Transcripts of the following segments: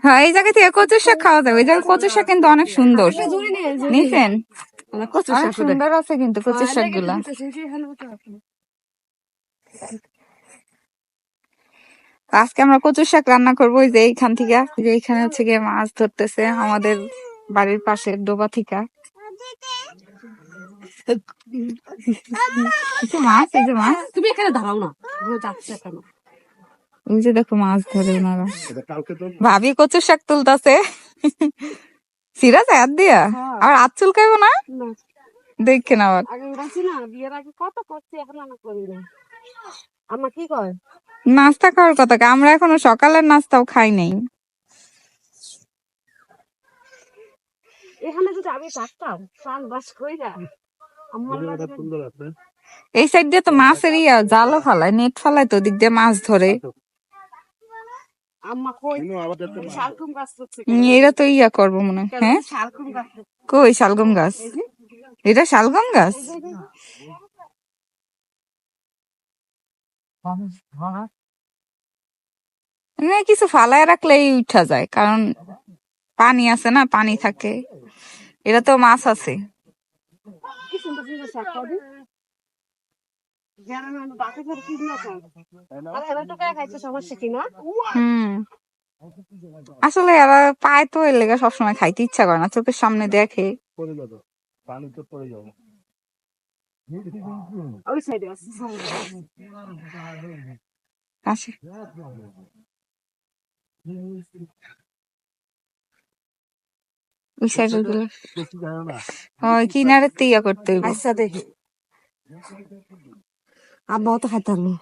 হ্যাঁ, এই জায়গা থেকে কচুর শাক খাওয়া যাবে। এই জায়গায় কচুর শাক কিন্তু অনেক সুন্দর। নিছেন? অনেক সুন্দর আছে কিন্তু কচুর শাক গুলা। আজকে আমরা কচুর শাক রান্না করবো এই যে এইখান থেকে, যে এইখানে হচ্ছে গিয়ে মাছ ধরতেছে আমাদের বাড়ির পাশের ডোবা থেকে। মাছ, এই যে মাছ। তুমি এখানে দাঁড়াও না, যাচ্ছে কেন? ওই যে দেখো মাছ ধরে ওনারা। ভাবি কচুর শাক তুলতাছে। সিরাজ হাত দিয়া আর হাত চুলকাইবো না, দেখেন আবার। আগে উড়াচ্ছি না, বিয়ের আগে কত করছি, এখন আমি করি না। আমার কি কয় নাস্তা খাওয়ার কথা, আমরা এখনো সকালের নাস্তাও খাই নাই। এখানে যদি আমি থাকতাম চাল বাস কইরা এই সাইড দিয়ে তো মাছের জালও ফালায়, নেট ফালায়, তো দিক দিয়ে মাছ ধরে। আম্মা কই শালকুম গাছ হচ্ছে, এরা তো করবো মনে হয়। হ্যাঁ, শালকুম গাছ কই শালগম গাছ? এটা শালগম গাছ? কিছু ফালায় রাখলেই উঠা যায়, কারণ পানি আছে না, পানি থাকে। এটা তো মাছ আছে। কি সুন্দর সুন্দর শাক পাবি। আসলে এরা পায় তো, এর লেগে সবসময় খাইতে ইচ্ছা করে না, চোখের সামনে দেখে। আসে ওই সাইডের গুলো কিনারে তিয়া করতে হইব। আচ্ছা দেখি, আব্বাও তো খাইতে পারলো।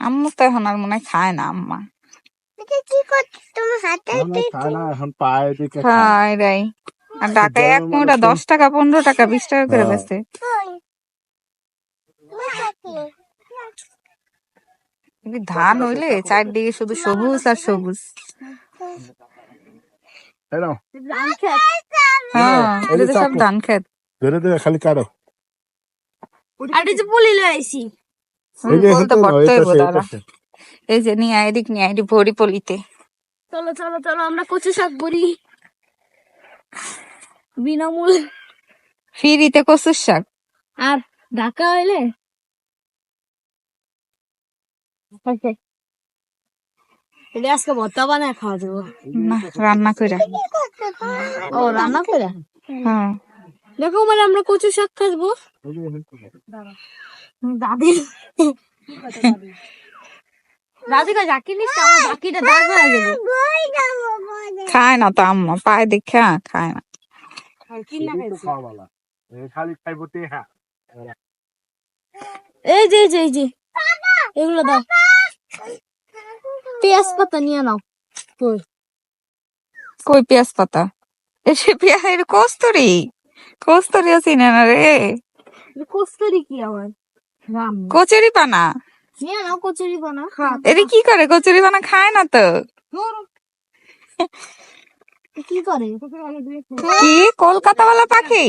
আম্মু তো এখন আর মনে হয় খায় না। আম্মা আর ঢাকায় এক মুঠা 10 টাকা, 15 টাকা, 20 টাকা করে বেচে। ধান হইলে চারদিকে শুধু সবুজ আর সবুজ। হ্যাঁ, এটা তো সব ধান খেত। খালি কারো এই যে নিয়ে এদিক নিয়ে এদিক ভরি পলিতে। চলো চলো চলো, আমরা কচু শাক করি বিনামূল্যে, ফ্রিতে কচুর শাক। আর ঢাকা হইলে আজকে ভর্তা বানায় খাওয়া যাবো না, রান্না কইরা। ও রান্না করে। হ্যাঁ, দেখো মানে আমরা কচু শাক খাবো। দাদি দাদি কা জাকি নিস, আমার জাকিটা দাগ হয়ে যাবে। খায় না তো আম্মা, পায়ে দেখা খায় না। এই যে এই যে এই যে এগুলো দাও, পেঁয়াজ পাতা নিয়ে নাও। কই পেঁয়াজ পাতা? এসে পেঁয়াজ কস্তুরি, কস্তুরিও চিনে না রে। কস্তুরি কি আবার? কচুরি পানা নিয়ে নাও, কচুরি বানা। এরে কি করে? কচুরি পানা খায় না তো। কি করে? কি কলকাতা ওয়ালা পাখি?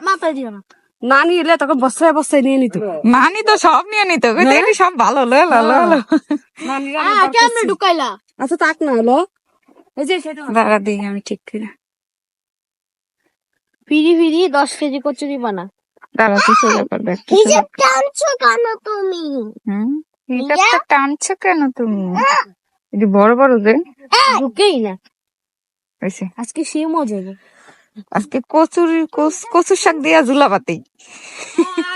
মাথায় দিও না, নানি এলে তোকে বস্তায় বস্তায় নিয়ে নিত। নানি তো সব নিয়ে নিত, সব ভালো লো লো লো লো। কেমনে ঢুকাইলা? আচ্ছা তাক না হলো, এই যে দাঁড়া দিই আমি ঠিক করে। ফিরি ফিরি 10 কেজি কচুরি বানা। দাঁড়া তুই সোজা কর, দেখ টানছো কেন তুমি? এটা তো টানছো কেন তুমি? এটি বড় বড় যে ঢুকেই না। হয়েছে। আজকে সে মজা হবে। আজকে কচুর শাক দিয়া ঝুলাপাতি।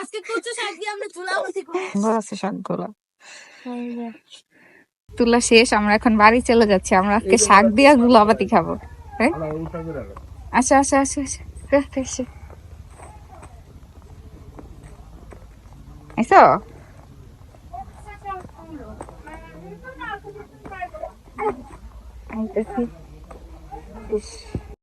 আজকে কচু শাক দিয়ে আমরা ঝুলাপাতি করব। আছে শাকগুলো তুলা শেষ, আমরা এখন বাড়ি চলে যাচ্ছি। আমরা আজকে শাক দিয়া ঝুলাপাতি খাবো। আচ্ছা আচ্ছা আচ্ছা আচ্ছা, আইসো